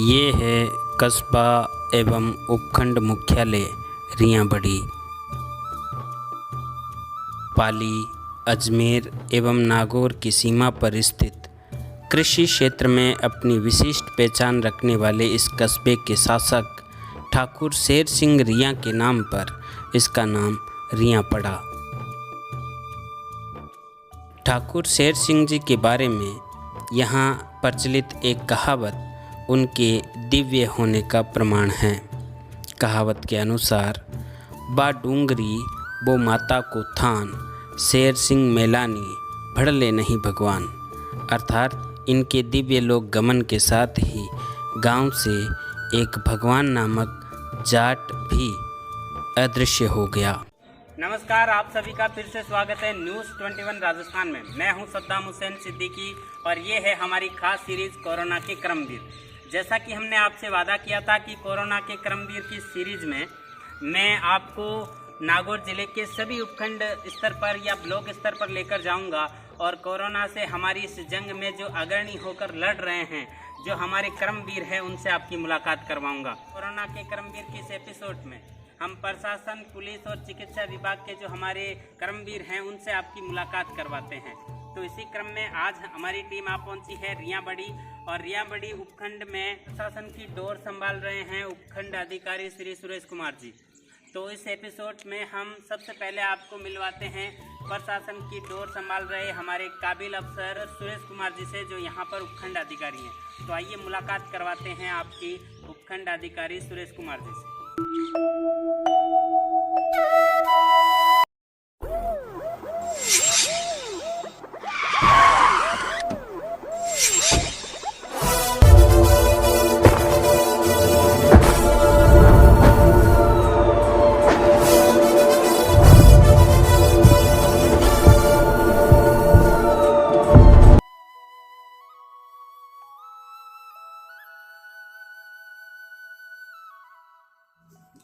ये है कस्बा एवं उपखंड मुख्यालय रियांबड़ी। पाली, अजमेर एवं नागौर की सीमा पर स्थित कृषि क्षेत्र में अपनी विशिष्ट पहचान रखने वाले इस कस्बे के शासक ठाकुर शेर सिंह रियां के नाम पर इसका नाम रियां पड़ा। ठाकुर शेर सिंह जी के बारे में यहाँ प्रचलित एक कहावत उनके दिव्य होने का प्रमाण है। कहावत के अनुसार बा डूंगरी बो माता को थान, शेर सिंह मेलानी भड़ले नहीं भगवान। अर्थात इनके दिव्य लोक गमन के साथ ही गांव से एक भगवान नामक जाट भी अदृश्य हो गया। नमस्कार, आप सभी का फिर से स्वागत है न्यूज़ 21 राजस्थान में। मैं हूं सद्दाम हुसैन सिद्दीकी और ये है हमारी खास सीरीज़ कोरोना के क्रमवीर। जैसा कि हमने आपसे वादा किया था कि कोरोना के क्रमवीर की सीरीज़ में मैं आपको नागौर ज़िले के सभी उपखंड स्तर पर या ब्लॉक स्तर पर लेकर जाऊंगा और कोरोना से हमारी इस जंग में जो अग्रणी होकर लड़ रहे हैं, जो हमारे क्रमवीर हैं, उनसे आपकी मुलाकात करवाऊंगा। कोरोना के क्रमवीर के इस एपिसोड में हम प्रशासन, पुलिस और चिकित्सा विभाग के जो हमारे कर्मवीर हैं उनसे आपकी मुलाकात करवाते हैं। तो इसी क्रम में आज हमारी टीम आ पहुंची है रियांबड़ी और रियांबड़ी उपखंड में प्रशासन की डोर संभाल रहे हैं उपखंड अधिकारी श्री सुरेश कुमार जी। तो इस एपिसोड में हम सबसे पहले आपको मिलवाते हैं प्रशासन की डोर संभाल रहे हमारे काबिल अफसर सुरेश कुमार जी से, जो यहाँ पर उपखंड अधिकारी हैं। तो आइए मुलाकात करवाते हैं आपकी उपखंड अधिकारी सुरेश कुमार जी से।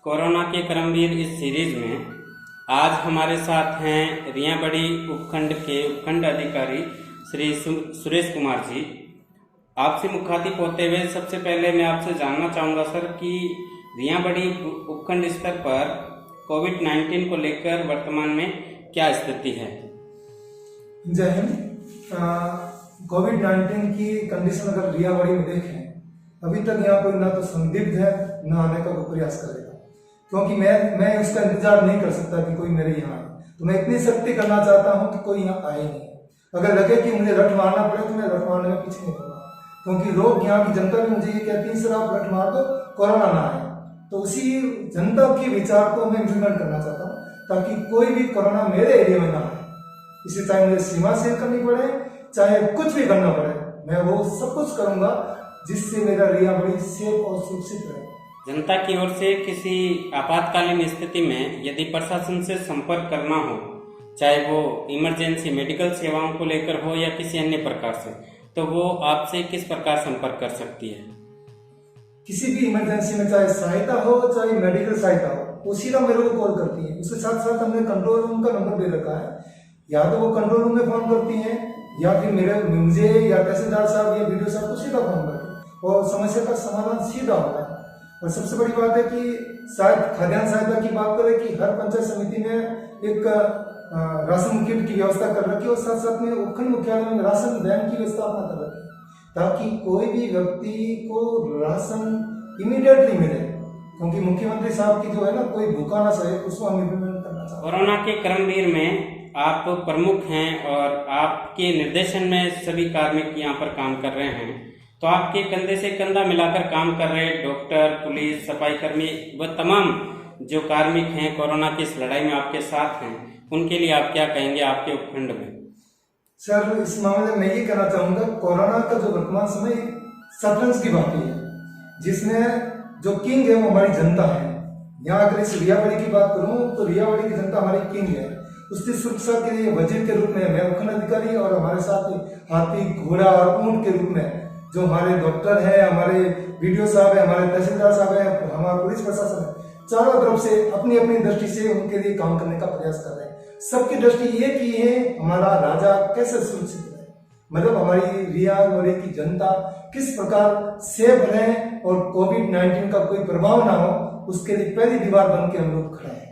कोरोना के क्रमवीर इस सीरीज में आज हमारे साथ हैं रियांबड़ी उपखंड के उपखंड अधिकारी श्री सुरेश कुमार जी। आपसे मुखातिब होते हुए सबसे पहले मैं आपसे जानना चाहूँगा सर कि रियांबड़ी उपखंड स्तर पर कोविड-19 को लेकर वर्तमान में क्या स्थिति है? जय हिंद। कोविड-19 की कंडीशन अगर रियांबड़ी में देखें, अभी तक यहाँ कोई ना तो संदिग्ध है न आने का कोई प्रयास करेगा, क्योंकि मैं उसका इंतजार नहीं कर सकता कि कोई मेरे यहाँ आए। तो मैं इतनी सख्ती करना चाहता हूँ कि कोई यहाँ आए नहीं। अगर लगे कि मुझे रट मारना पड़े तो मैं रट मारने में पीछे नहीं होगा, क्योंकि लोग यहाँ की जनता भी मुझे ये कहती है सर आप रट मार दो कोरोना ना आए। तो उसी जनता के विचार को मैं इम्प्लीमेंट करना चाहता हूँ ताकि कोई भी कोरोना मेरे एरिया में ना आए। इसे चाहे मुझे सीमा सील करनी पड़े, चाहे कुछ भी करना पड़े, मैं वो सब कुछ करूंगा जिससे मेरा रियांबड़ी सेफ और सुरक्षित रहे। जनता की ओर से किसी आपातकालीन स्थिति में यदि प्रशासन से संपर्क करना हो, चाहे वो इमरजेंसी मेडिकल सेवाओं को लेकर हो या किसी अन्य प्रकार से, तो वो आपसे किस प्रकार संपर्क कर सकती है? किसी भी इमरजेंसी में चाहे सहायता हो चाहे मेडिकल सहायता हो, वो सीधा मेरे को कॉल करती है। उसके साथ साथ हमने कंट्रोल रूम का नंबर दे रखा है, या तो वो कंट्रोल रूम में फोन करती है या फिर मुझे या तहसीलदार साहब या बीडीओ साहब को सीधा फोन करती है और समस्या का समाधान सीधा होता है। और सबसे बड़ी बात है कि शायद खाद्यान्न सहायता की बात करें कि हर पंचायत समिति में एक राशन किट की व्यवस्था कर रखी है और साथ साथ में उपखंड मुख्यालय में राशन बैंक की स्थापना कर रखी है ताकि कोई भी व्यक्ति को राशन इमीडिएटली मिले, क्योंकि मुख्यमंत्री साहब की जो है ना कोई भूखा ना सहे, उसको हम इम्प्लीमेंट करना चाहते हैं। कोरोना के क्रमवीर में आप प्रमुख हैं और आपके निर्देशन में सभी कार्मिक यहाँ पर काम कर रहे हैं, तो आपके कंधे से कंधा मिलाकर काम कर रहे डॉक्टर, पुलिस, सफाई कर्मी व तमाम जो कार्मिक हैं कोरोना की इस लड़ाई में आपके साथ हैं, उनके लिए आप क्या कहेंगे आपके उपखंड में? सर, इस मामले में ये कहना चाहूंगा, कोरोना का जो वर्तमान समय शतरंज की बात है, जिसमें जो किंग है वो हमारी जनता है। यहाँ अगर इस रियांबड़ी की बात करूँ तो रियांबड़ी की जनता हमारी किंग है। उसकी सुरक्षा के लिए वजीर के रूप में मैं उपखंड अधिकारी और हमारे साथ हाथी, घोड़ा और ऊंट के रूप में जो हमारे डॉक्टर है, हमारे बीडीओ साहब है, हमारे तहसीलदार साहब है, हमारा पुलिस प्रशासन है, चारों तरफ से अपनी अपनी दृष्टि से उनके लिए काम करने का प्रयास कर रहे हैं। सबकी दृष्टि ये की है हमारा राजा कैसे सुरक्षित रहे, मतलब हमारी रियावरी की जनता किस प्रकार सेफ रहे और कोविड-19 का कोई प्रभाव ना हो, उसके लिए पहली दीवार बन के हम लोग खड़े हैं।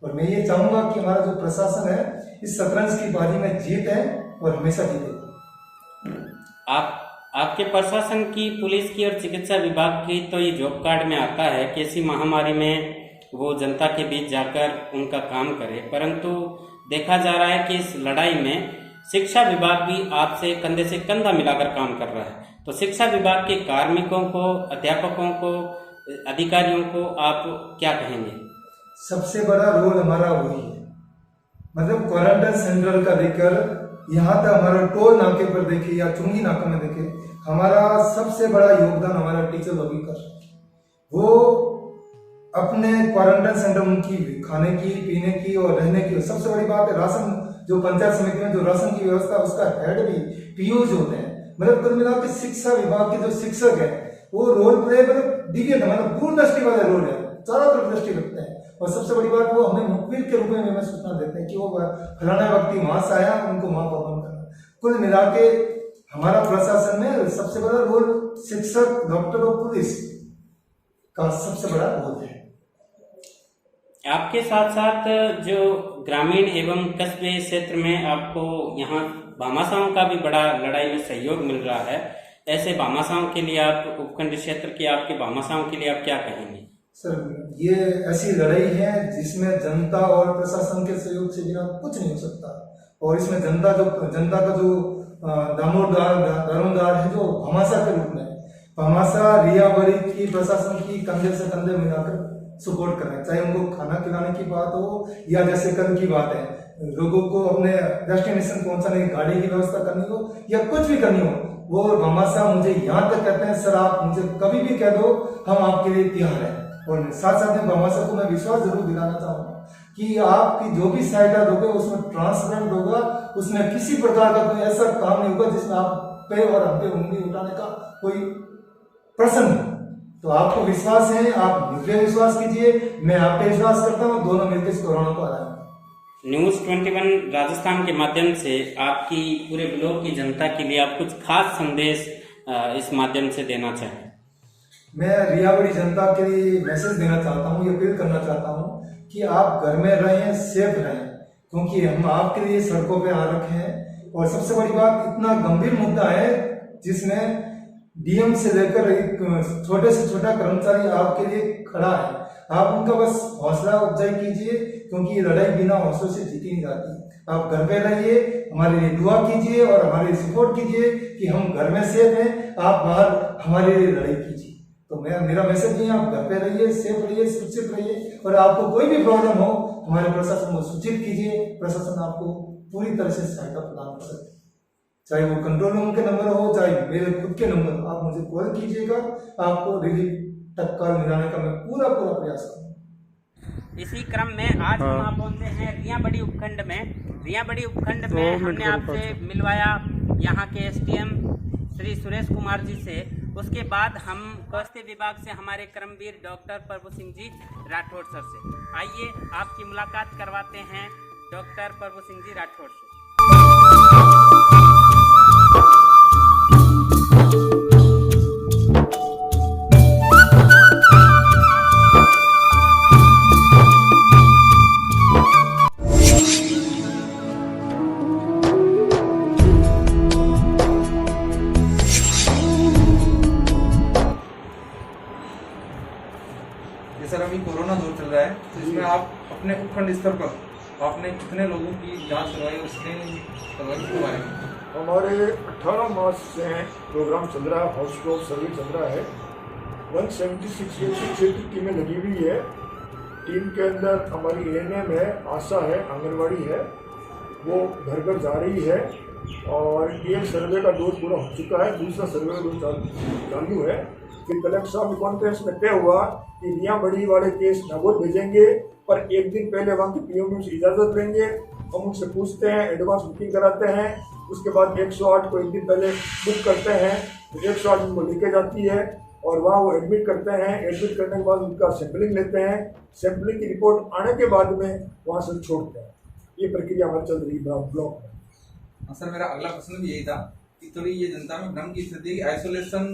और मैं ये चाहूंगा कि हमारा जो प्रशासन है इस शतरंज की बाजी में जीत है और हमेशा जीतेगा। आपके प्रशासन की, पुलिस की और चिकित्सा विभाग की तो ये जॉब कार्ड में आता है कि ऐसी महामारी में वो जनता के बीच जाकर उनका काम करे, परंतु देखा जा रहा है कि इस लड़ाई में शिक्षा विभाग भी आपसे कंधे से कंधा मिलाकर काम कर रहा है। तो शिक्षा विभाग के कार्मिकों को, अध्यापकों को, अधिकारियों को आप क्या कहेंगे? सबसे बड़ा रोल हमारा वही है, मतलब क्वारंटाइन सेंटर का लेकर यहाँ तक हमारा टोल नाके पर देखे या चुंगी नाका में देखे, हमारा सबसे बड़ा योगदान हमारा टीचर लोग ही कर रहे हैं। वो अपने क्वारंटाइन सेंटर उनकी खाने की, पीने की और रहने की, सबसे बड़ी बात है राशन, जो पंचायत समिति में जो राशन की व्यवस्था उसका हेड भी पीयूष होते हैं। मतलब कुल मिला के शिक्षा विभाग के जो शिक्षक है वो रोल प्ले मतलब दिव्य, मतलब दूरदृष्टि वाले रोल है, चारों तरफ दृष्टि रखते हैं। और सबसे बड़ी बात वो हमें मुखबिर के रूप में हमें सूचना देते हैं कि वो फलाना व्यक्ति वहां से आया, उनको वहां परफॉर्म करना। कुल मिला के हमारा प्रशासन में सबसे बड़ा रोल शिक्षक, डॉक्टर और पुलिस का सबसे बड़ा रोल है। आपके साथ साथ जो ग्रामीण एवं कस्बे क्षेत्र में आपको यहाँ भामाशाहों का भी बड़ा लड़ाई में सहयोग मिल रहा है, ऐसे भामाशाहों के लिए आप, उपखंड क्षेत्र के आपके भामाशाहों के लिए आप क्या कहेंगे? सर, ये ऐसी लड़ाई है जिसमें जनता और प्रशासन के सहयोग से बिना कुछ नहीं हो सकता। और इसमें जनता का जो दारोमदार है जो भामाशाह के रूप में, भामाशाह रियावरी की प्रशासन की कंधे से कंधे मिलाकर सपोर्ट कर रहे हैं। चाहे उनको खाना खिलाने की बात हो या जैसे कल की बात है लोगों को अपने डेस्टिनेशन पहुंचाने की गाड़ी की व्यवस्था करनी हो या कुछ भी करनी हो, वो भामाशाह मुझे यहाँ तक कहते हैं सर आप मुझे कभी भी कह दो, हम आपके लिए तैयार हैं। और साथ साथ में भामाशाह को मैं विश्वास जरूर दिलाना चाहूंगा कि आपकी जो भी सहायता दोगे उसमें ट्रांसपेरेंट होगा, उसमें किसी प्रकार का कोई ऐसा काम नहीं होगा जिसमें आप पे और हम पे उंगली उठाने का कोई प्रश्न नहीं। तो आपको विश्वास है, आप मुझ पे विश्वास कीजिए, मैं आप पे विश्वास करता हूँ, दोनों मिलकर इस कोरोना को हराएंगे। न्यूज़ 21 राजस्थान के माध्यम से आपकी पूरे ब्लॉक की जनता के लिए आप कुछ खास संदेश इस माध्यम से देना चाहें? मैं रियावरी जनता के लिए मैसेज देना चाहता हूँ, ये अपील करना चाहता हूँ कि आप घर में रहें, सेफ रहें, क्योंकि हम आपके लिए सड़कों पे आ रखे हैं। और सबसे बड़ी बात, इतना गंभीर मुद्दा है जिसमें डीएम से लेकर एक छोटे से छोटा कर्मचारी आपके लिए खड़ा है। आप उनका बस हौसला अफजाई कीजिए, क्योंकि ये लड़ाई बिना हौसलों से जीती नहीं जाती। आप घर पे रहिए, हमारे लिए दुआ कीजिए और हमारे लिए सपोर्ट कीजिए कि हम घर में सेफ हैं, आप बाहर हमारे लिए लड़ाई कीजिए। तो मेरा मैसेज नहीं है, आप घर पे रहिए, सेफ रहिए, सुरक्षित रहिए, और आपको कोई भी प्रॉब्लम हो हमारे प्रशासन को सूचित कीजिए। प्रशासन आपको पूरी तरह से सहायता प्रदान कर सकते, चाहे वो कंट्रोल रूम के नंबर हो, चाहे मेरे खुद के नंबर, आप मुझे कॉल कीजिएगा, आपको रिलीफ तत्काल मिलाने का मैं पूरा प्रयास करूँगा। इसी क्रम में आज हम आप पहुंचे हैं रियाबड़ी उपखंड में। रियाबड़ी उपखंड में हमने आपसे मिलवाया यहाँ के एसडीएम श्री सुरेश कुमार जी से। उसके बाद हम स्वास्थ्य विभाग से हमारे कर्मवीर डॉक्टर प्रभु सिंह जी राठौड़ सर से। आइए आपकी मुलाकात करवाते हैं डॉक्टर प्रभु सिंह जी राठौड़ से। सर अभी कोरोना दौर चल रहा है, तो इसमें आप अपने उपखंड स्तर पर आपने कितने लोगों की जांच करवाई और स्क्रीनिंग करवाई इसके बारे में? हमारे 18 मार्च से प्रोग्राम चल रहा है, हाउस टू सर्वे चल रहा है। 176 की टीमें लगी हुई है। टीम के अंदर हमारी एएनएम है, आशा है, आंगनवाड़ी है, वो घर घर जा रही है। और ये सर्वे का डोज पूरा हो चुका है, दूसरा सर्वे का डोज चालू है। फिर कलेक्टर साहब के कॉन्फ्रेंस में तय हुआ कि रियाबड़ी वाले केस नागौर भेजेंगे, पर एक दिन पहले वहाँ के पीएमओ से इजाज़त लेंगे। हम उनसे पूछते हैं, एडवांस बुकिंग कराते हैं, उसके बाद 108 को एक दिन पहले बुक करते हैं, तो 108 उनको लेके जाती है और वहाँ वो एडमिट करते हैं। एडमिट करने के बाद उनका सैंपलिंग लेते हैं, सैंपलिंग की रिपोर्ट आने के बाद में वहाँ से छोड़ते हैं। ये प्रक्रिया हमारी चल रही है ब्लॉक में। सर मेरा अगला प्रश्न भी यही था कि थोड़ी ये जनता में भ्रम की स्थिति है कि आइसोलेशन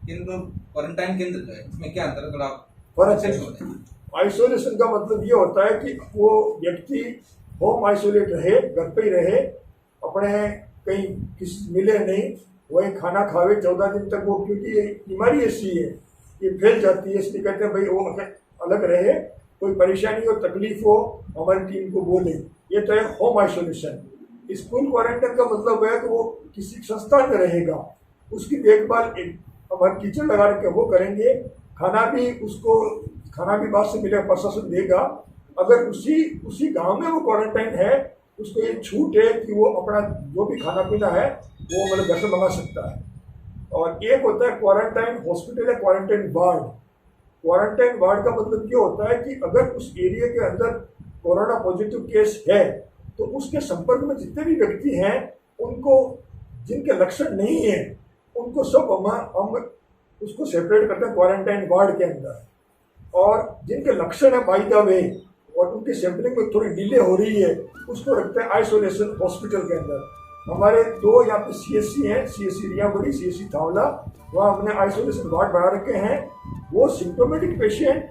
केंद्र और क्वारंटाइन केंद्र जो है इसमें क्या अंतर है? थोड़ा आप फर्क है। आइसोलेशन का मतलब ये होता है कि वो व्यक्ति होम आइसोलेट रहे, घर पे ही रहे, अपने कहीं किसी मिले नहीं, वही खाना खावे 14 दिन तक। वो क्योंकि ये बीमारी ऐसी है ये फैल जाती है, इसलिए कहते हैं भाई वो अलग रहे, कोई परेशानी हो तकलीफ हो हमारी टीम को बोले। ये तो है होम आइसोलेशन। स्कूल क्वारंटाइन का मतलब है कि वो किसी संस्थान में रहेगा, उसकी देखभाल हमारे टीचर लगा के वो करेंगे, खाना भी बाहर से मिलेगा, प्रशासन देगा। अगर उसी गांव में वो क्वारंटाइन है, उसको ये छूट है कि वो अपना जो भी खाना पीना है वो मतलब घर से मंगा सकता है। और एक होता है क्वारंटाइन हॉस्पिटल या क्वारंटाइन वार्ड। क्वारंटाइन वार्ड का मतलब ये होता है कि अगर उस एरिया के अंदर कोरोना पॉजिटिव केस है तो उसके संपर्क में जितने भी व्यक्ति हैं उनको, जिनके लक्षण नहीं है, उनको सब हम उसको सेपरेट करते हैं क्वारंटाइन वार्ड के अंदर। और जिनके लक्षण है बाय द वे और उनकी सैंपलिंग में थोड़ी डिले हो रही है, उसको रखते हैं आइसोलेशन हॉस्पिटल के अंदर। हमारे 2 यहाँ पे CSC हैं, CSC रियाबड़ी, CSC थावला, वहाँ हमने आइसोलेशन वार्ड बना रखे हैं। वो सिम्टोमेटिक पेशेंट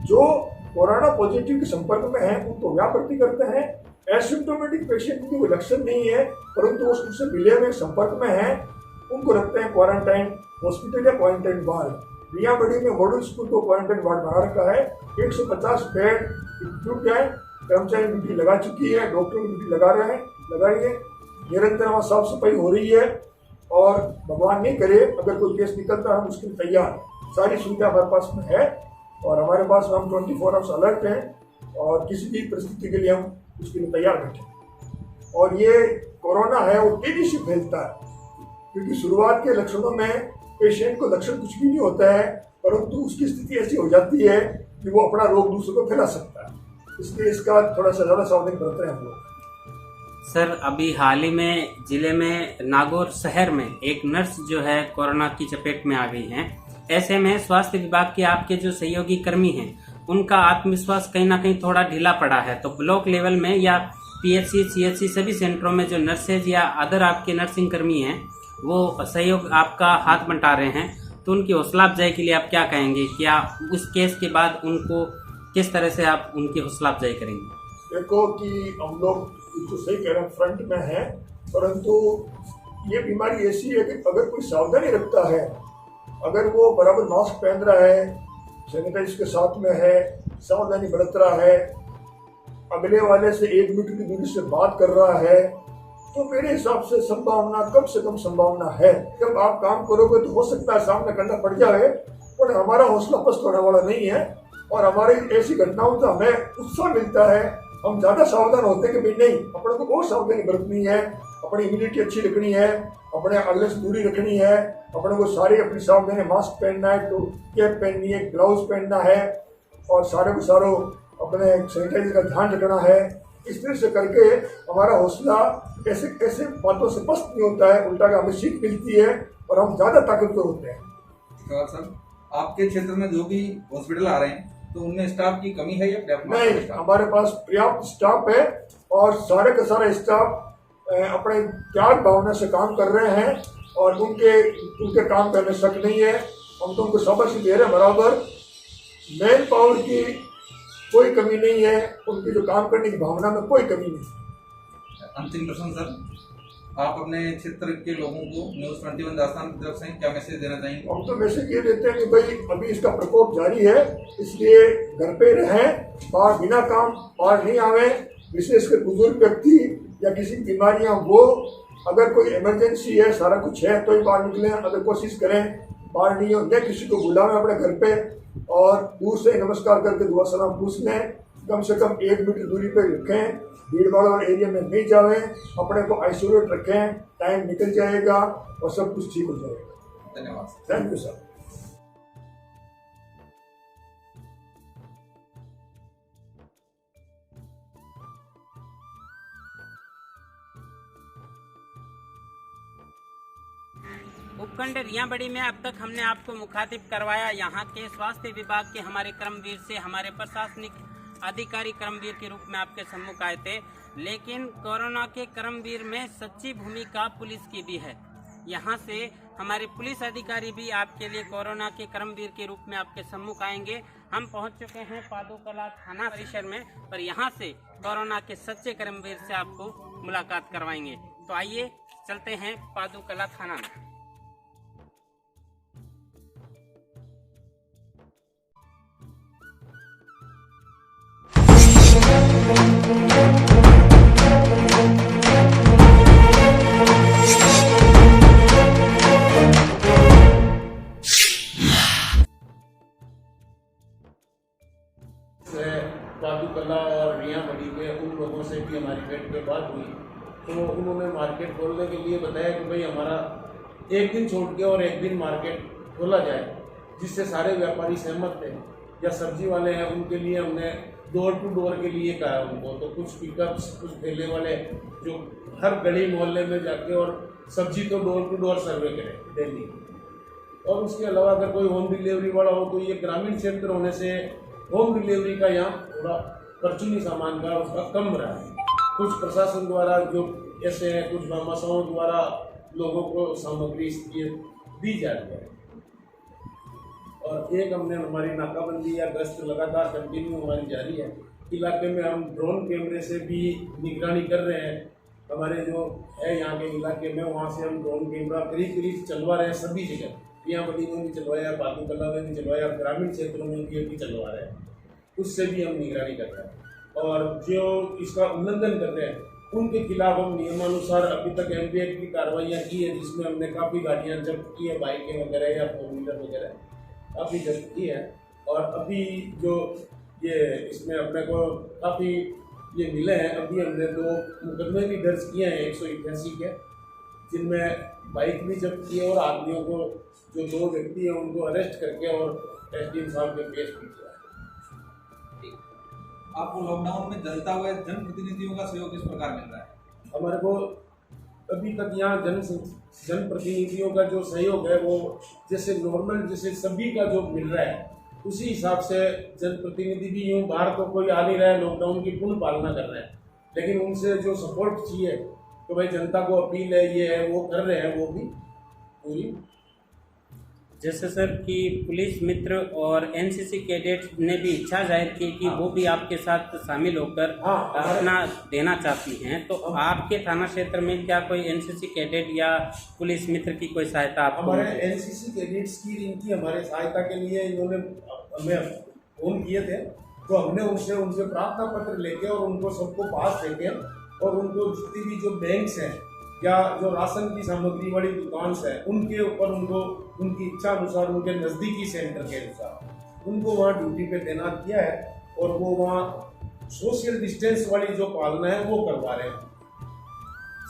जो कोरोना पॉजिटिव के संपर्क में हैं उनको वहाँ भर्ती करते हैं। एसिम्टोमेटिक पेशेंट की कोई लक्षण नहीं है परंतु वो उससे मिले हुए संपर्क में हैं, उनको रखते हैं क्वारंटाइन हॉस्पिटल या क्वारंटाइन वार्ड। रियाबड़ी में मॉडल स्कूल को क्वारंटाइन वार्ड बना रखा है। 150 बेड इक्विप्ड है, कर्मचारी ड्यूटी लगा चुकी है, डॉक्टर ड्यूटी लगा रही है, निरंतर वहाँ साफ सफाई हो रही है। और भगवान नहीं करे अगर कोई केस निकलता है हम उसके लिए तैयार, सारी सुविधा हमारे पास में है। और हमारे पास में हम 24 आवर्स अलर्ट हैं और किसी भी परिस्थिति के लिए हम उसके लिए तैयार बैठे। और ये कोरोना है वो तेजी से फैलता है, क्योंकि शुरुआत के लक्षणों में पेशेंट को लक्षण कुछ भी नहीं होता है परंतु उसकी स्थिति ऐसी हो जाती है कि वो अपना रोग दूसरों को फैला सकता है। इसलिए इसका थोड़ा सा ज़्यादा सावधानी बरतें हम लोग। सर, अभी हाल ही में जिले में नागौर शहर में एक नर्स जो है कोरोना की चपेट में आ गई हैं। ऐसे में स्वास्थ्य विभाग के आपके जो सहयोगी कर्मी हैं उनका आत्मविश्वास कहीं ना कहीं थोड़ा ढीला पड़ा है। तो ब्लॉक लेवल में या PHC, CHC सभी सेंटरों में जो नर्सेज या अदर आपके नर्सिंग कर्मी हैं वो सहयोग आपका हाथ बंटा रहे हैं, तो उनकी हौसला अफजाई के लिए आप क्या कहेंगे? क्या उस केस के बाद उनको किस तरह से आप उनकी हौसला अफजाई करेंगे? देखो कि हम लोग तो सही कह रहे हैं फ्रंट में है, परंतु ये बीमारी ऐसी है कि अगर कोई सावधानी रखता है, अगर वो बराबर मास्क पहन रहा है, सैनिटाइज के साथ में है, सावधानी बरत रहा है, अगले वाले से 1 मीटर की दूरी से बात कर रहा है, तो मेरे हिसाब से संभावना कम से कम संभावना है। जब आप काम करोगे तो हो सकता है सामने करना पड़ जाए, पर हमारा हौसला पस्त होने वाला नहीं है। और हमारी ऐसी घटनाओं से हमें उत्साह मिलता है, हम ज्यादा सावधान होते हैं कि भाई नहीं, अपने को बहुत सावधानी बरतनी है, अपनी इम्यूनिटी अच्छी रखनी है, अपने अगले से दूरी रखनी है, अपने को सारी अपनी सावधानी, मास्क पहनना है, तो कैप पहननी है, ग्लव्स पहनना है और सारे को सारो अपने सैनिटाइजर का ध्यान रखना है। इस तरह से करके हमारा हौसला ऐसे बातों से पस्त नहीं होता है, उल्टा हमें सीख मिलती है और हम ज्यादा ताकतवर होते हैं। सर, आपके क्षेत्र में जो भी हॉस्पिटल आ रहे हैं तो उनमें स्टाफ की कमी है या पर्याप्त? नहीं, हमारे पास पर्याप्त स्टाफ है और सारे का सारा स्टाफ अपने त्याग भावना से काम कर रहे हैं और उनके काम करने शक नहीं है। हम तो उनको शाबाशी दे रहे हैं बराबर। मैन पावर की कोई कमी नहीं है, उनकी जो काम करने की भावना में कोई कमी नहीं। अंतिम प्रश्न सर, आप अपने क्षेत्र के लोगों को न्यूज़ 21 राजस्थान की तरफ से क्या मैसेज देना चाहेंगे? हम तो मैसेज ये देते हैं कि भाई अभी इसका प्रकोप जारी है, इसलिए घर पे रहें, बाहर बिना काम बाहर नहीं आवे। विशेषकर बुजुर्ग व्यक्ति या किसी की बीमारियां वो, अगर कोई इमरजेंसी है, सारा कुछ है तो ही बाहर निकलें। अगर कोशिश करें बाहर नहीं हो, न किसी को बुलावें अपने घर पे और दूर से नमस्कार करके दुआ सलाम पूछ लें। कम से कम 1 मीटर दूरी पे रखें, भीड़ भाड़ वाले एरिया में नहीं जावें, अपने को आइसोलेट रखें, टाइम निकल जाएगा और सब कुछ ठीक हो जाएगा। धन्यवाद। Thank you sir. उपखंड रियाबड़ी में अब तक हमने आपको मुखातिब करवाया यहाँ के स्वास्थ्य विभाग के हमारे कर्मवीर से। हमारे प्रशासनिक अधिकारी कर्मवीर के रूप में आपके सम्मुख आए थे, लेकिन कोरोना के कर्मवीर में सच्ची भूमिका पुलिस की भी है। यहाँ से हमारे पुलिस अधिकारी भी आपके लिए कोरोना के कर्मवीर के रूप में आपके सम्मुख आएंगे। हम पहुँच चुके हैं पादुकला थाना परिसर में और यहाँ से कोरोना के सच्चे कर्मवीर से आपको मुलाकात करवाएंगे। तो आइए चलते हैं पादुकला थाना में। पादुकला और रिया बड़ी के उन लोगों से भी हमारी बैठ के बात हुई, तो उन्होंने मार्केट खोलने के लिए बताया कि भाई हमारा एक दिन छोड़ के और एक दिन मार्केट खोला जाए, जिससे सारे व्यापारी सहमत थे। या सब्जी वाले हैं उनके लिए हमने डोर टू डोर के लिए कहा उनको, तो कुछ पिकअप्स, कुछ ठेले वाले जो हर गली मोहल्ले में जाके और सब्जी तो डोर टू डोर सर्वे करें डेली। और उसके अलावा अगर कोई होम डिलीवरी वाला हो तो ये ग्रामीण क्षेत्र होने से होम डिलीवरी का यहाँ थोड़ा परचूनी सामान का उसका कम रहा है। कुछ प्रशासन द्वारा जो ऐसे हैं, कुछ भामाशाहों द्वारा लोगों को सामग्री ये दी जा रही है। और एक हमने हमारी नाकाबंदी या गश्त लगातार कंटिन्यू हमारी जारी है। इलाके में हम ड्रोन कैमरे से भी निगरानी कर रहे हैं। हमारे जो है यहाँ के इलाके में, वहाँ से हम ड्रोन कैमरा करीब चलवा रहे हैं सभी जगह। यहाँ बड़ी में भी चलवाया, पादुकला में भी चलवाया, ग्रामीण क्षेत्रों में भी चलवा रहे हैं। उससे भी हम निगरानी कर रहे हैं और जो इसका उल्लंघन कर रहे हैं उनके खिलाफ हम नियमानुसार अभी तक MPAC की कार्रवाइयाँ की है, जिसमें हमने काफ़ी गाड़ियाँ जब्त की है, बाइकें वगैरह या 4 व्हीलर वगैरह काफ़ी जब्त की है। और अभी जो ये इसमें अपने को काफ़ी ये मिले हैं, अभी हमने 2 मुकदमे भी दर्ज किए हैं 188 के, जिनमें बाइक भी जब्त की है और आदमियों को जो 2 व्यक्ति हैं उनको अरेस्ट करके और SDM साहब के पेश भी किया है। आपको लॉकडाउन में जनता व जनप्रतिनिधियों का सहयोग किस प्रकार मिल रहा है? हमारे को अभी तक यहाँ जनप्रतिनिधियों का जो सहयोग है वो जैसे नॉर्मल जैसे सभी का जो मिल रहा है उसी हिसाब से जनप्रतिनिधि भी यूँ बाहर तो कोई आ नहीं रहा है, लॉकडाउन की पूर्ण पालना कर रहे हैं, लेकिन उनसे जो सपोर्ट चाहिए तो भाई जनता को अपील है, ये है वो कर रहे हैं, वो भी पूरी। जैसे सर कि पुलिस मित्र और NCC कैडेट्स ने भी इच्छा जाहिर की कि वो भी आपके साथ शामिल होकर अपना देना चाहती हैं, तो आपके थाना क्षेत्र में क्या कोई NCC कैडेट या पुलिस मित्र की कोई सहायता आपको? हमारे NCC कैडेट्स की इनकी हमारे सहायता के लिए इन्होंने हमें फोन किए थे, तो हमने उनसे प्रार्थना पत्र लेके और उनको सबको पास देके और उनको जितनी भी जो बैंक्स हैं या जो राशन की सामग्री वाली दुकान है उनके ऊपर उनको उनकी इच्छा अनुसार उनके नज़दीकी सेंटर के अनुसार उनको वहाँ ड्यूटी पे तैनात किया है और वो वहाँ सोशल डिस्टेंस वाली जो पालना है वो करवा रहे हैं।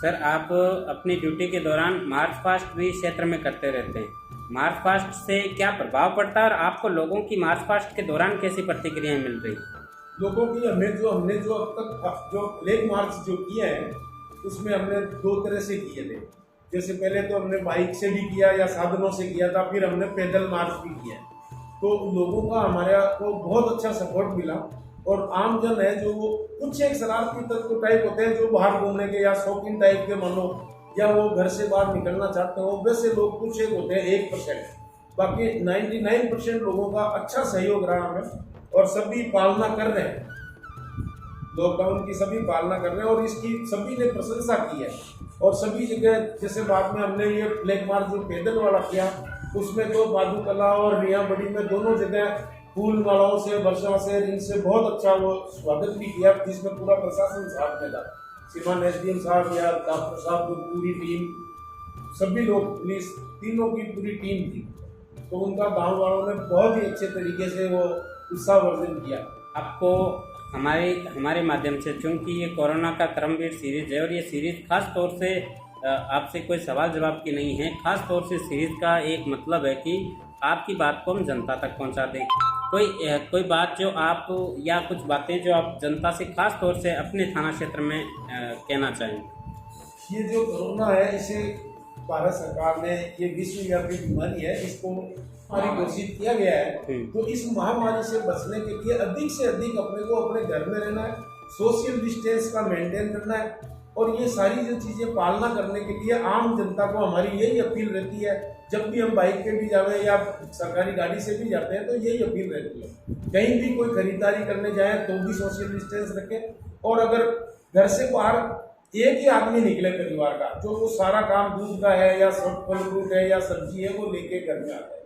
सर, आप अपनी ड्यूटी के दौरान मार्च पास्ट भी क्षेत्र में करते रहते हैं, मार्च पास्ट से क्या प्रभाव पड़ता है और आपको लोगों की मार्च पास्ट के दौरान कैसी प्रतिक्रियाएं मिल रही? लोगों की हमने जो अब तक जो फ्लैग मार्च जो किए हैं उसमें हमने 2 तरह से किए थे। जैसे पहले तो हमने बाइक से भी किया या साधनों से किया था, फिर हमने पैदल मार्च भी किया। तो लोगों का हमारे को बहुत अच्छा सपोर्ट मिला और आम जन है जो वो कुछ एक शरारती तत्व टाइप होते हैं जो बाहर घूमने के या शौकीन टाइप के मानो या वो घर से बाहर निकलना चाहते हो, वैसे लोग कुछ एक होते हैं 1%। बाकी 99% लोगों का अच्छा सहयोग रहा हमें और सभी पालना कर रहे हैं, लॉकडाउन की सभी पालना कर रहे हैं और इसकी सभी ने प्रशंसा की है। और सभी जगह जैसे बाद में हमने ये फ्लैग मार्च जो पैदल वाला किया उसमें तो पादुकला और रिया बड़ी में दोनों जगह फूल मालाओं से, वर्षा से, इनसे बहुत अच्छा वो स्वागत भी किया, जिसमें पूरा प्रशासन साथ में था। श्रीमान SDM साहब या डॉक्टर साहब की पूरी टीम, सभी लोग, पुलिस, तीनों की पूरी टीम थी। तो उनका गाँव वालों ने बहुत ही अच्छे तरीके से वो उत्साहवर्धन किया। आपको हमारे माध्यम से, चूँकि ये कोरोना का क्रमवीर सीरीज है और ये सीरीज खास तौर से आपसे कोई सवाल जवाब की नहीं है, खास तौर से सीरीज का एक मतलब है कि आपकी बात को हम जनता तक पहुंचा दें। कोई बात जो आप या कुछ बातें जो आप जनता से खास तौर से अपने थाना क्षेत्र में कहना चाहेंगे? ये जो कोरोना है इसे भारत सरकार ने, ये विश्वव्यापी बीमारी है, इसको महामारी घोषित किया गया है। तो इस महामारी से बचने के लिए अधिक से अधिक अपने को अपने घर में रहना है, सोशल डिस्टेंस का मेंटेन करना है और ये सारी जो चीज़ें पालना करने के लिए आम जनता को हमारी यही अपील रहती है। जब भी हम बाइक पे भी जावे या सरकारी गाड़ी से भी जाते हैं तो यही अपील रहती है, कहीं भी कोई खरीदारी करने जाए तो भी सोशल डिस्टेंस रखें। और अगर घर से बाहर एक ही आदमी निकले परिवार का, जो वो सारा काम दूध का है या फल फ्रूट है या सब्जी है वो लेके घर में आता है,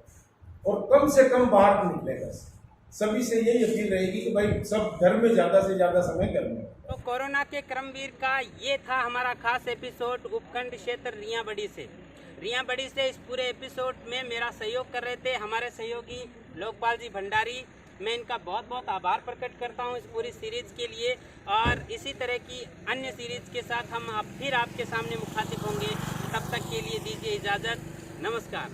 और कम से कम बाहर निकलेगा। सभी से यही अपील रहेगी कि भाई सब घर में ज़्यादा से ज़्यादा समय घर में। तो कोरोना के क्रमवीर का ये था हमारा खास एपिसोड उपखंड क्षेत्र रियाबड़ी से। रियाबड़ी से इस पूरे एपिसोड में मेरा सहयोग कर रहे थे हमारे सहयोगी लोकपाल जी भंडारी। मैं इनका बहुत बहुत आभार प्रकट करता हूँ इस पूरी सीरीज के लिए, और इसी तरह की अन्य सीरीज के साथ हम फिर आपके सामने मुखातिब होंगे। तब तक के लिए दीजिए इजाज़त। नमस्कार।